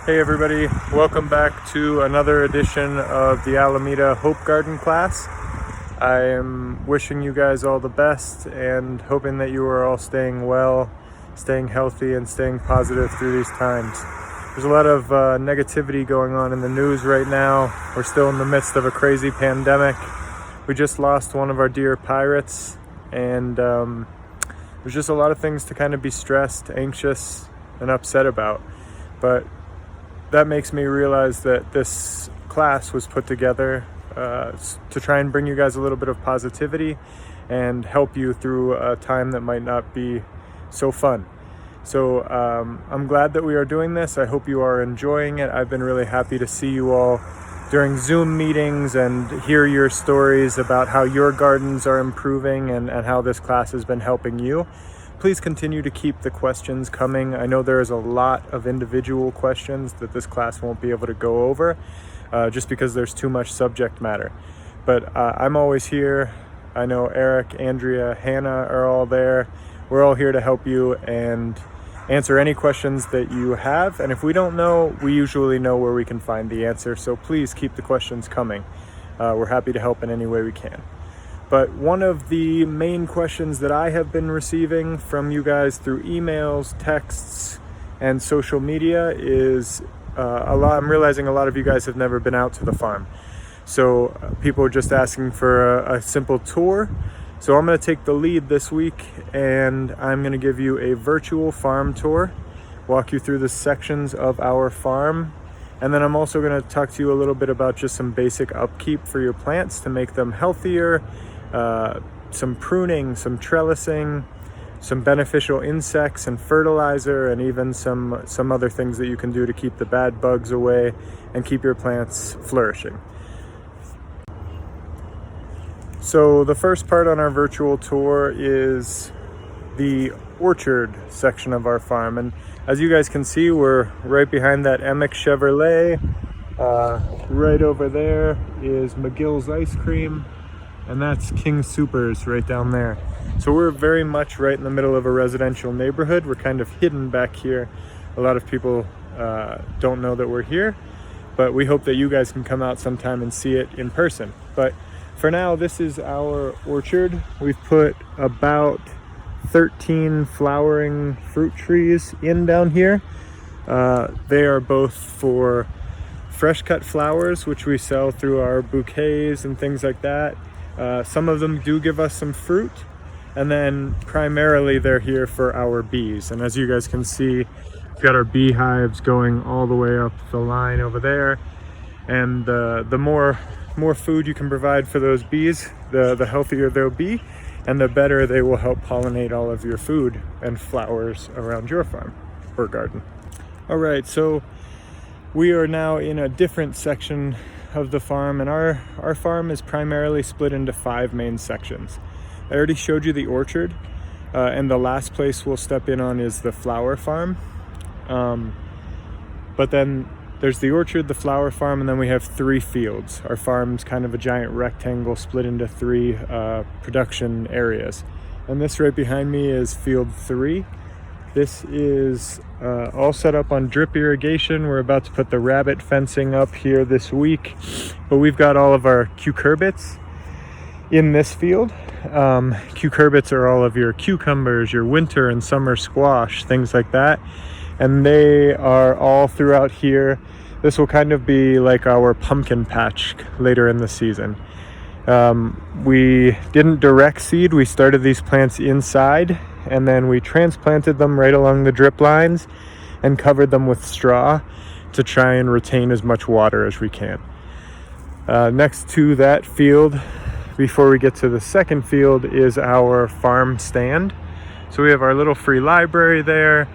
Hey everybody, welcome back to another edition of the Alameda Hope Garden class. I am wishing you guys all the best and hoping that you are all staying well, staying healthy, and staying positive through these times. There's a lot of negativity going on in the news right now. We're still in the midst of a crazy pandemic. We just lost one of our dear pirates, and there's just a lot of things to kind of be stressed, anxious, and upset about. But that makes me realize that this class was put together to try and bring you guys a little bit of positivity and help you through a time that might not be so fun. So I'm glad that we are doing this. I hope you are enjoying it. I've been really happy to see you all during Zoom meetings and hear your stories about how your gardens are improving and how this class has been helping you. Please continue to keep the questions coming. I know there is a lot of individual questions that this class won't be able to go over just because there's too much subject matter. But I'm always here. I know Eric, Andrea, Hannah are all there. We're all here to help you and answer any questions that you have. And if we don't know, we usually know where we can find the answer. So please keep the questions coming. We're happy to help in any way we can. But one of the main questions that I have been receiving from you guys through emails, texts, and social media is I'm realizing a lot of you guys have never been out to the farm. So people are just asking for a simple tour. So I'm going to take the lead this week, and I'm going to give you a virtual farm tour, walk you through the sections of our farm. And then I'm also going to talk to you a little bit about just some basic upkeep for your plants to make them healthier, some pruning, some trellising, some beneficial insects and fertilizer, and even some other things that you can do to keep the bad bugs away and keep your plants flourishing. So the first part on our virtual tour is the orchard section of our farm. And as you guys can see, we're right behind that Emick Chevrolet. Right over there is McGill's Ice Cream, and that's King Soopers right down there. So we're very much right in the middle of a residential neighborhood. We're kind of hidden back here. A lot of people don't know that we're here, but we hope that you guys can come out sometime and see it in person. But for now, this is our orchard. We've put about 13 flowering fruit trees in down here. They are both for fresh cut flowers, which we sell through our bouquets and things like that. Some of them do give us some fruit, and then primarily they're here for our bees. And as you guys can see, we've got our beehives going all the way up the line over there. And the more food you can provide for those bees, the healthier they'll be, and the better they will help pollinate all of your food and flowers around your farm or garden. All right, so we are now in a different section of the farm, and our farm is primarily split into 5 main sections. I already showed you the orchard, and the last place we'll step in on is the flower farm. But then there's the orchard, the flower farm, and then we have 3 fields. Our farm's kind of a giant rectangle split into 3 production areas. And this right behind me is field 3. This is all set up on drip irrigation. We're about to put the rabbit fencing up here this week, but we've got all of our cucurbits in this field. Cucurbits are all of your cucumbers, your winter and summer squash, things like that. And they are all throughout here. This will kind of be like our pumpkin patch later in the season. We didn't direct seed. We started these plants inside, and then we transplanted them right along the drip lines and covered them with straw to try and retain as much water as we can. Next to that field, before we get to the second field, is our farm stand. So we have our little free library there.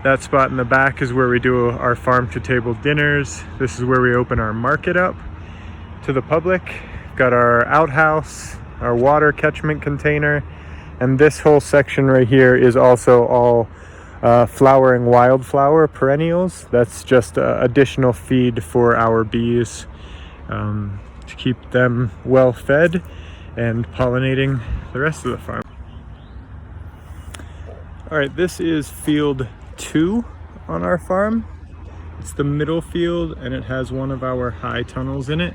That spot in the back is where we do our farm to table dinners. This is where we open our market up to the public. We've got our outhouse, our water catchment container, and this whole section right here is also all flowering wildflower perennials. That's just additional feed for our bees to keep them well fed and pollinating the rest of the farm. All right, this is field 2 on our farm. It's the middle field, and it has one of our high tunnels in it.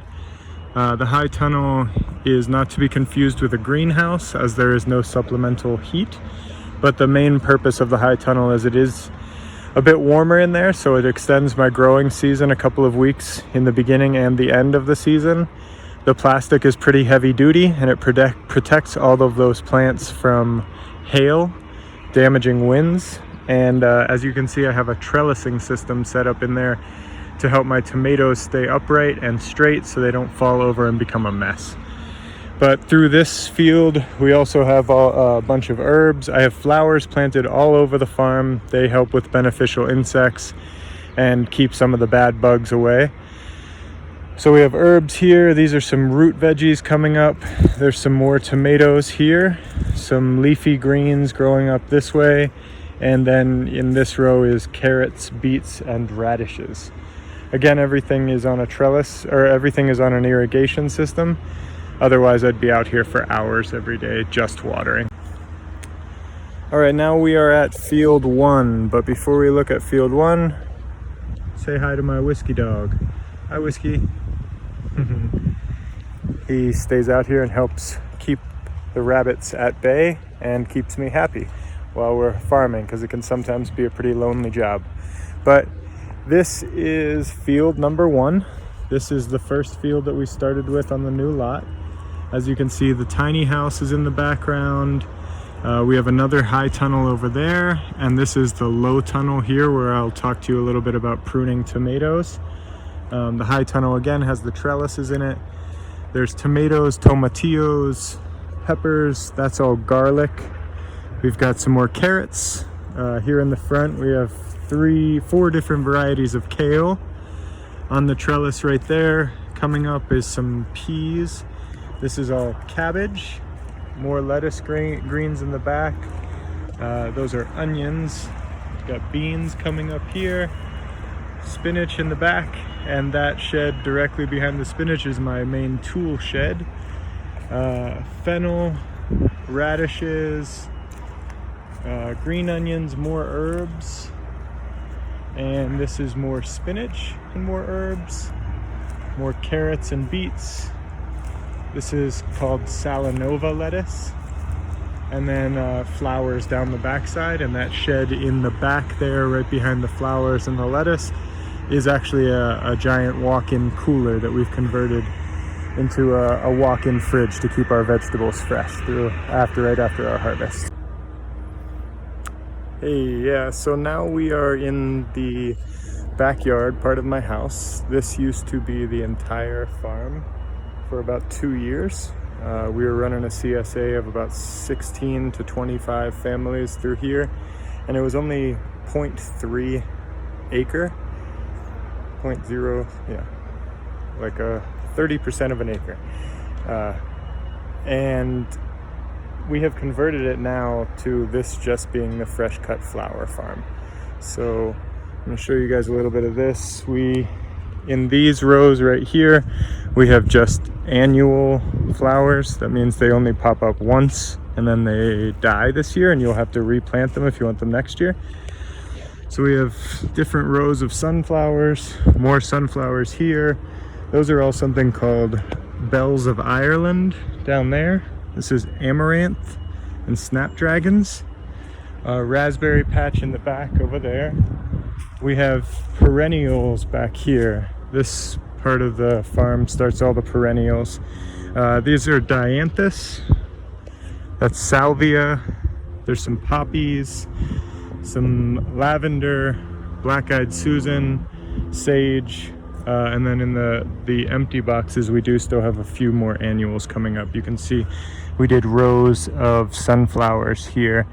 The high tunnel is not to be confused with a greenhouse, as there is no supplemental heat, but the main purpose of the high tunnel is it is a bit warmer in there, so it extends my growing season a couple of weeks in the beginning and the end of the season. The plastic is pretty heavy duty, and it protects all of those plants from hail, damaging winds, and as you can see, I have a trellising system set up in there to help my tomatoes stay upright and straight so they don't fall over and become a mess. But through this field, we also have a bunch of herbs. I have flowers planted all over the farm. They help with beneficial insects and keep some of the bad bugs away. So we have herbs here. These are some root veggies coming up. There's some more tomatoes here, some leafy greens growing up this way. And then in this row is carrots, beets, and radishes. Again, everything is on a trellis, or everything is on an irrigation system. Otherwise, I'd be out here for hours every day just watering. All right, now we are at field 1. But before we look at field 1, say hi to my whiskey dog. Hi, Whiskey. He stays out here and helps keep the rabbits at bay and keeps me happy while we're farming, because it can sometimes be a pretty lonely job. But this is field number 1. This is the first field that we started with on the new lot. As you can see, the tiny house is in the background. We have another high tunnel over there, and this is the low tunnel here where I'll talk to you a little bit about pruning tomatoes. The high tunnel again has the trellises in it. There's tomatoes, tomatillos, peppers, that's all garlic. We've got some more carrots. Here in the front we have 4 different varieties of kale. On the trellis right there, coming up is some peas. This is all cabbage. More lettuce greens in the back. Those are onions. We've got beans coming up here. Spinach in the back, and that shed directly behind the spinach is my main tool shed. Fennel, radishes, green onions, more herbs, and this is more spinach and more herbs, more carrots and beets. This is called Salanova lettuce, and then flowers down the backside, and that shed in the back there right behind the flowers and the lettuce is actually a giant walk-in cooler that we've converted into a walk-in fridge to keep our vegetables fresh right after our harvest. Hey, yeah, so now we are in the backyard part of my house. This used to be the entire farm for about 2 years. We were running a CSA of about 16 to 25 families through here, and it was only 0.3 acre. 0.0, yeah, like a 30% of an acre. And we have converted it now to this just being the fresh cut flower farm. So I'm going to show you guys a little bit of this. In these rows right here, we have just annual flowers. That means they only pop up once and then they die this year, and you'll have to replant them if you want them next year. So we have different rows of sunflowers, more sunflowers here. Those are all something called bells of Ireland down there. This is amaranth and snapdragons. Raspberry patch in the back over there. We have perennials back here. This part of the farm starts all the perennials. These are dianthus. That's salvia. There's some poppies, some lavender, black-eyed Susan, sage, and then in the empty boxes we do still have a few more annuals coming up. You can see we did rows of sunflowers here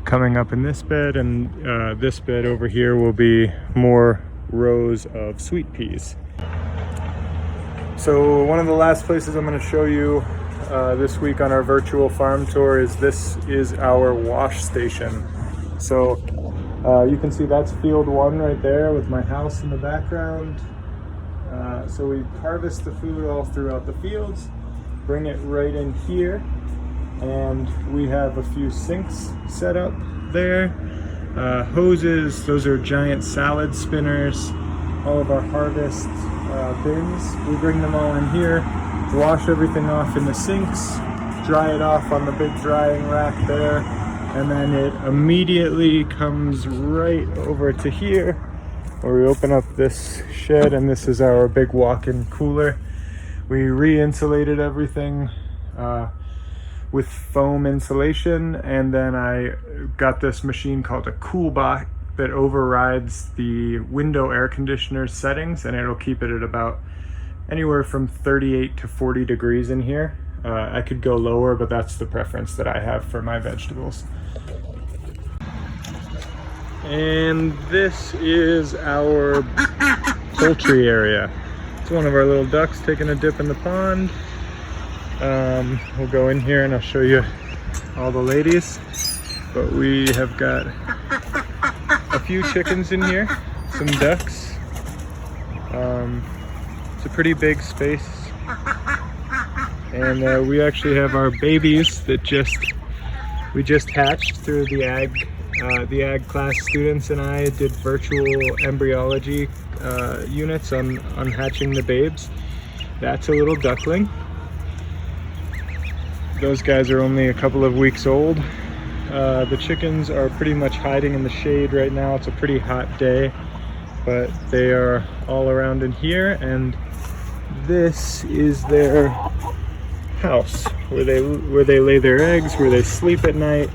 coming up in this bed, and this bed over here will be more rows of sweet peas. So one of the last places I'm going to show you this week on our virtual farm tour is our wash station. So you can see that's field 1 right there with my house in the background. So we harvest the food all throughout the fields, bring it right in here, and we have a few sinks set up there. Hoses, those are giant salad spinners. all of our harvest bins. We bring them all in here, wash everything off in the sinks, dry it off on the big drying rack there, and then it immediately comes right over to here where we open up this shed, and this is our big walk-in cooler. We re-insulated everything with foam insulation, and then I got this machine called a CoolBot that overrides the window air conditioner settings, and it'll keep it at about anywhere from 38 to 40 degrees in here. I could go lower, but that's the preference that I have for my vegetables. And this is our poultry area. It's one of our little ducks taking a dip in the pond. We'll go in here and I'll show you all the ladies. But we have got a few chickens in here, some ducks. It's a pretty big space. And we actually have our babies that we just hatched through the ag class. Students and I did virtual embryology units on hatching the babes. That's a little duckling. Those guys are only a couple of weeks old. The chickens are pretty much hiding in the shade right now. It's a pretty hot day, but they are all around in here, and this is their house where they lay their eggs, where they sleep at night.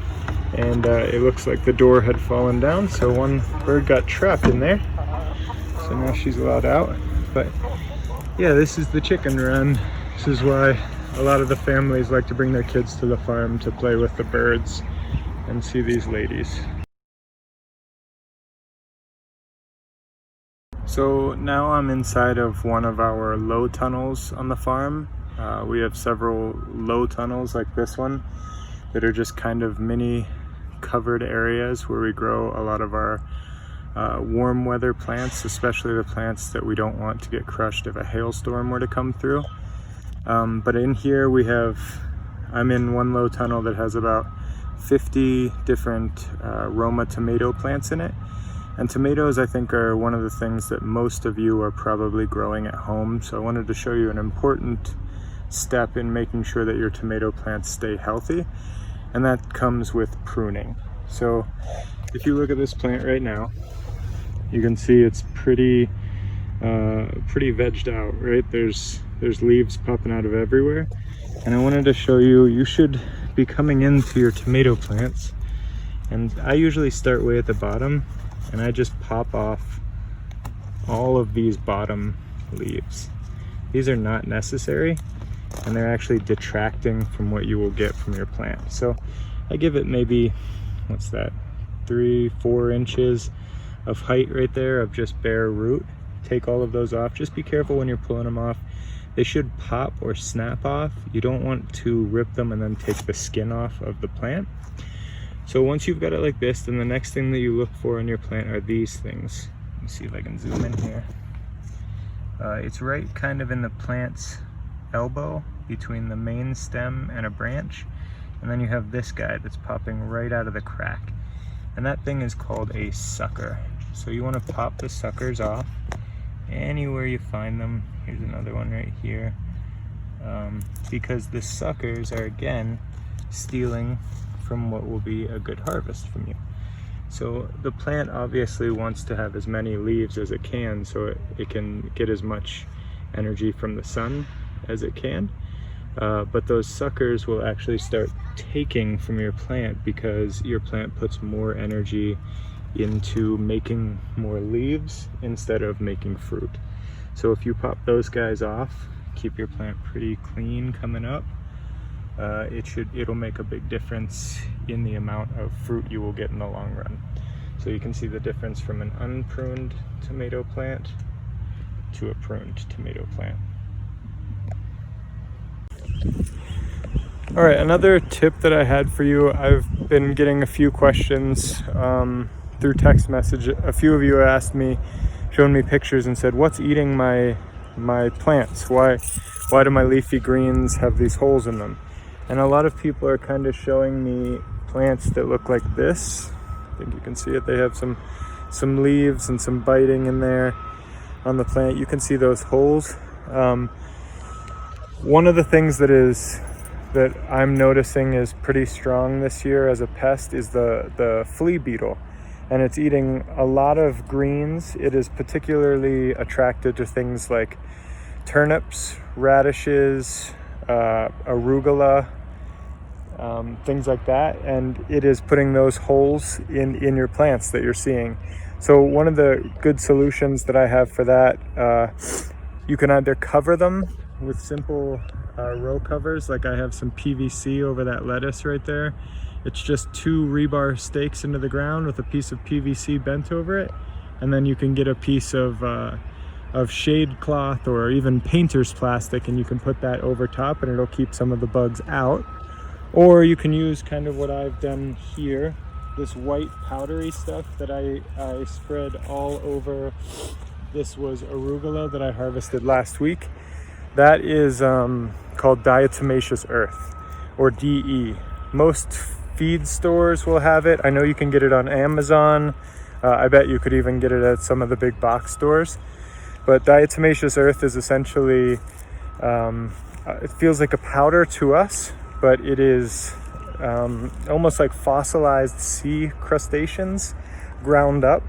And it looks like the door had fallen down, so one bird got trapped in there, so now she's allowed out. But yeah, this is the chicken run. This is why a lot of the families like to bring their kids to the farm to play with the birds and see these ladies. So now I'm inside of one of our low tunnels on the farm. We have several low tunnels like this one that are just kind of mini covered areas where we grow a lot of our warm weather plants, especially the plants that we don't want to get crushed if a hailstorm were to come through. But in here I'm in one low tunnel that has about 50 different Roma tomato plants in it. And tomatoes, I think, are one of the things that most of you are probably growing at home. So I wanted to show you an important step in making sure that your tomato plants stay healthy, and that comes with pruning. So if you look at this plant right now, you can see it's pretty vegged out, right? There's leaves popping out of everywhere, and I wanted to show you should be coming into your tomato plants, and I usually start way at the bottom, and I just pop off all of these bottom leaves. These are not necessary, and they're actually detracting from what you will get from your plant. So I give it maybe, what's that, 3-4 inches of height right there of just bare root. Take all of those off. Just be careful when you're pulling them off. They should pop or snap off. You don't want to rip them and then take the skin off of the plant. So once you've got it like this, then the next thing that you look for in your plant are these things. Let me see if I can zoom in here. It's right kind of in the plant's elbow between the main stem and a branch, and then you have this guy that's popping right out of the crack, and that thing is called a sucker. So you want to pop the suckers off anywhere you find them. Here's another one right here, because the suckers are again stealing from what will be a good harvest from you. So the plant obviously wants to have as many leaves as it can, so it can get as much energy from the sun as it can, but those suckers will actually start taking from your plant because your plant puts more energy into making more leaves instead of making fruit. So if you pop those guys off, keep your plant pretty clean coming up, it'll make a big difference in the amount of fruit you will get in the long run. So you can see the difference from an unpruned tomato plant to a pruned tomato plant. All right, another tip that I had for you, I've been getting a few questions through text message. A few of you asked me, showed me pictures and said, what's eating my plants? Why do my leafy greens have these holes in them? And a lot of people are kind of showing me plants that look like this. I think you can see it. They have some leaves and some biting in there. on the plant. You can see those holes. One of the things that I'm noticing is pretty strong this year as a pest is the flea beetle, and it's eating a lot of greens. It is particularly attracted to things like turnips, radishes, arugula, things like that, and it is putting those holes in your plants that you're seeing. So one of the good solutions that I have for that, you can either cover them with simple row covers, like I have some PVC over that lettuce right there. It's just 2 rebar stakes into the ground with a piece of PVC bent over it, and then you can get a piece of shade cloth or even painter's plastic, and you can put that over top and it'll keep some of the bugs out. Or you can use kind of what I've done here, this white powdery stuff that I spread all over. This was arugula that I harvested last week. That is called diatomaceous earth, or DE. Most feed stores will have it. I know you can get it on Amazon. I bet you could even get it at some of the big box stores. But diatomaceous earth is essentially, it feels like a powder to us, but it is almost like fossilized sea crustaceans ground up.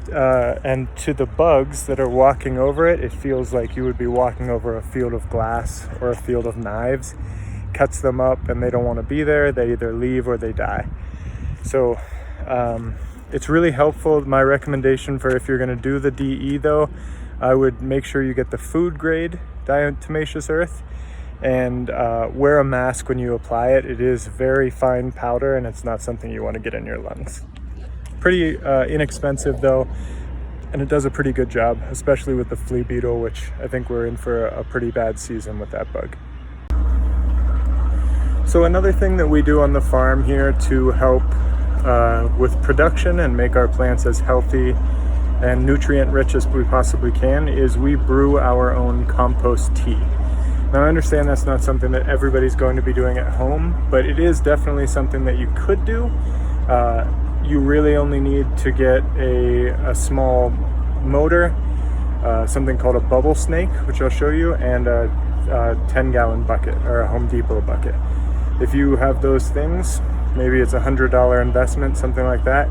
And to the bugs that are walking over it, it feels like you would be walking over a field of glass or a field of knives. Cuts them up and they don't want to be there. They either leave or they die. So it's really helpful. My recommendation for if you're going to do the DE though, I would make sure you get the food grade diatomaceous earth and wear a mask when you apply it. It is very fine powder and it's not something you want to get in your lungs. Pretty inexpensive though, and it does a pretty good job, especially with the flea beetle, which I think we're in for a pretty bad season with that bug. So another thing that we do on the farm here to help with production and make our plants as healthy and nutrient rich as we possibly can is we brew our own compost tea. Now I understand that's not something that everybody's going to be doing at home, but it is definitely something that you could do. You really only need to get a small motor, something called a bubble snake, which I'll show you, and a 10-gallon bucket or a Home Depot bucket. If you have those things, maybe it's $100 investment, something like that,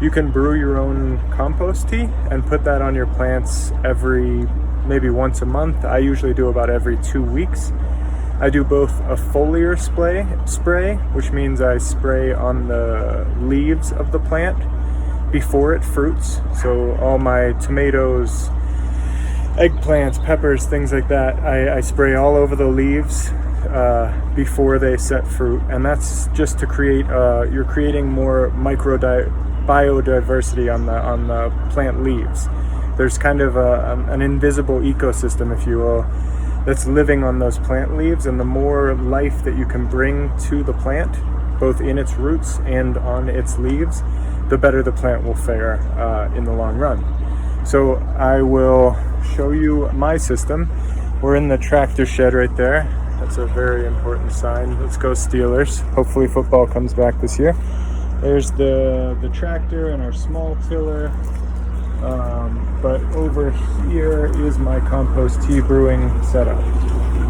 you can brew your own compost tea and put that on your plants maybe once a month. I usually do about every 2 weeks. I do both a foliar spray, which means I spray on the leaves of the plant before it fruits. So all my tomatoes, eggplants, peppers, things like that, I spray all over the leaves before they set fruit. And that's just to create, you're creating more biodiversity on the plant leaves. There's kind of an invisible ecosystem, if you will, that's living on those plant leaves, and the more life that you can bring to the plant, both in its roots and on its leaves, the better the plant will fare in the long run. So I will show you my system. We're in the tractor shed right there. That's a very important sign. Let's go Steelers. Hopefully football comes back this year. There's the tractor and our small tiller. But over here is my compost tea brewing setup.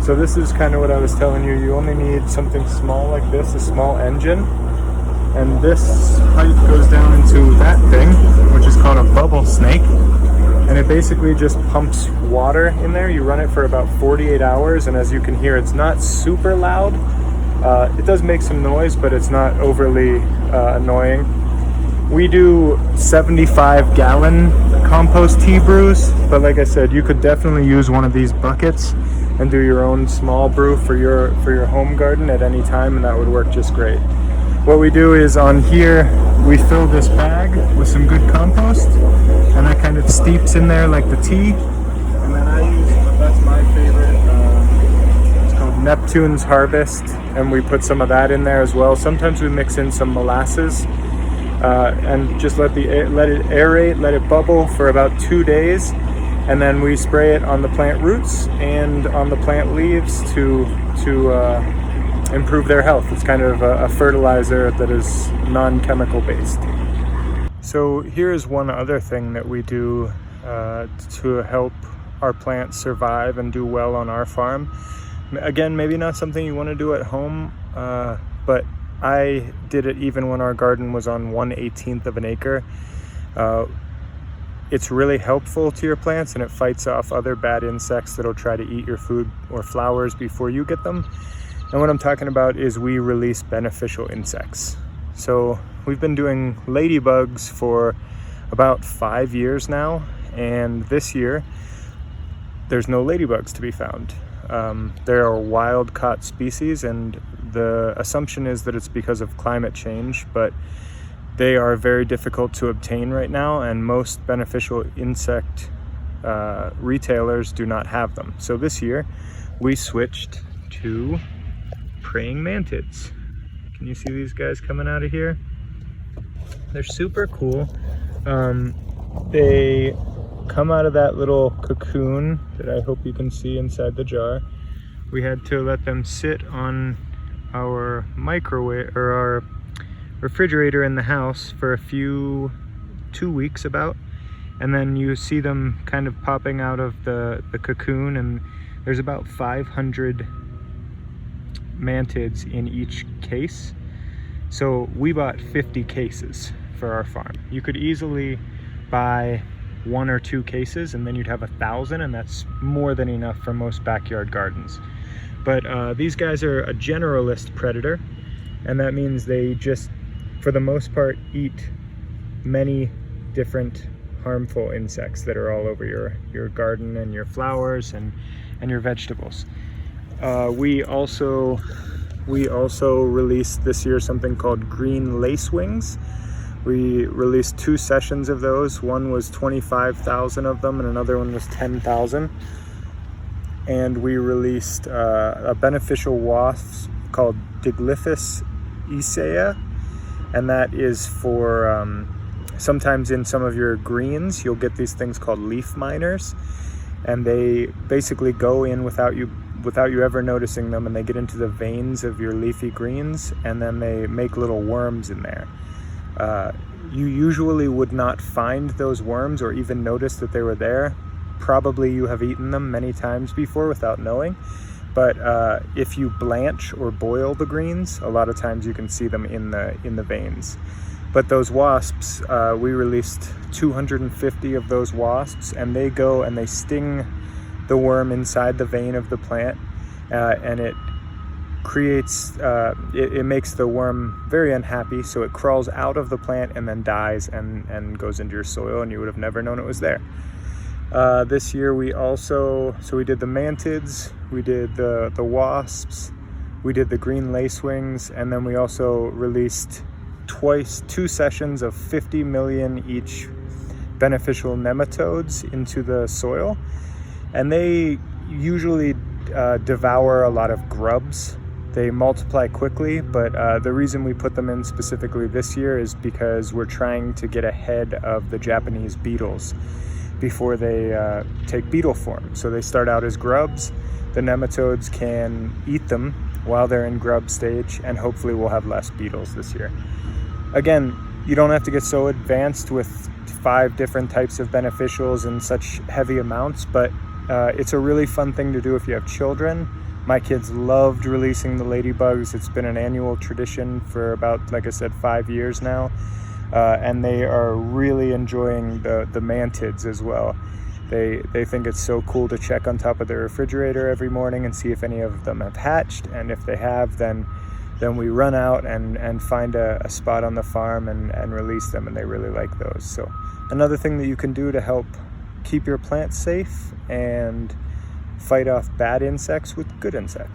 So this is kind of what I was telling you. You only need something small like this, a small engine. And this pipe goes down into that thing, which is called a bubble snake. And it basically just pumps water in there. You run it for about 48 hours. And as you can hear, it's not super loud. It does make some noise, but it's not overly annoying. We do 75-gallon compost tea brews, but like I said, you could definitely use one of these buckets and do your own small brew for your home garden at any time, and that would work just great. What we do is on here, we fill this bag with some good compost, and that kind of steeps in there like the tea. And then I use, that's my favorite, it's called Neptune's Harvest, and we put some of that in there as well. Sometimes we mix in some molasses. And just let it aerate, let it bubble for about 2 days, and then we spray it on the plant roots and on the plant leaves to improve their health. It's kind of a fertilizer that is non-chemical based. So here's one other thing that we do to help our plants survive and do well on our farm. Again, maybe not something you want to do at home, but I did it even when our garden was on 1/18 of an acre. It's really helpful to your plants, and it fights off other bad insects that'll try to eat your food or flowers before you get them. And what I'm talking about is we release beneficial insects. So we've been doing ladybugs for about 5 years now, and this year there's no ladybugs to be found. There are wild caught species, and the assumption is that it's because of climate change, but they are very difficult to obtain right now, and most beneficial insect retailers do not have them. So this year we switched to praying mantids. Can you see these guys coming out of here? They're super cool. They come out of that little cocoon that I hope you can see inside the jar. We had to let them sit on our microwave or our refrigerator in the house for 2 weeks about, and then you see them kind of popping out of the cocoon, and there's about 500 mantids in each case. So we bought 50 cases for our farm. You could easily buy 1 or 2 cases, and then you'd have 1,000, and that's more than enough for most backyard gardens. But these guys are a generalist predator, and that means they just, for the most part, eat many different harmful insects that are all over your garden and your flowers and your vegetables. We also released this year something called green lacewings. We released 2 sessions of those. One was 25,000 of them, and another one was 10,000. And we released a beneficial wasp called Diglyphus isea, and that is for sometimes in some of your greens you'll get these things called leaf miners, and they basically go in without you ever noticing them, and they get into the veins of your leafy greens, and then they make little worms in there. You usually would not find those worms or even notice that they were there. Probably you have eaten them many times before without knowing, but if you blanch or boil the greens, a lot of times you can see them in the veins. But those wasps, we released 250 of those wasps, and they go and they sting the worm inside the vein of the plant, and it creates, it makes the worm very unhappy, so it crawls out of the plant and then dies and goes into your soil, and you would have never known it was there. This year we did the mantids, we did the wasps, we did the green lacewings, and then we also released 2 sessions of 50 million each beneficial nematodes into the soil, and they usually devour a lot of grubs. They multiply quickly, but the reason we put them in specifically this year is because we're trying to get ahead of the Japanese beetles before they take beetle form. So they start out as grubs. The nematodes can eat them while they're in grub stage, and hopefully we'll have less beetles this year. Again, you don't have to get so advanced with 5 different types of beneficials in such heavy amounts, but it's a really fun thing to do if you have children. My kids loved releasing the ladybugs. It's been an annual tradition for about, like I said, 5 years now. And they are really enjoying the mantids as well. They think it's so cool to check on top of their refrigerator every morning and see if any of them have hatched, and if they have, then we run out and find a spot on the farm and release them, and they really like those. So another thing that you can do to help keep your plants safe and fight off bad insects with good insects.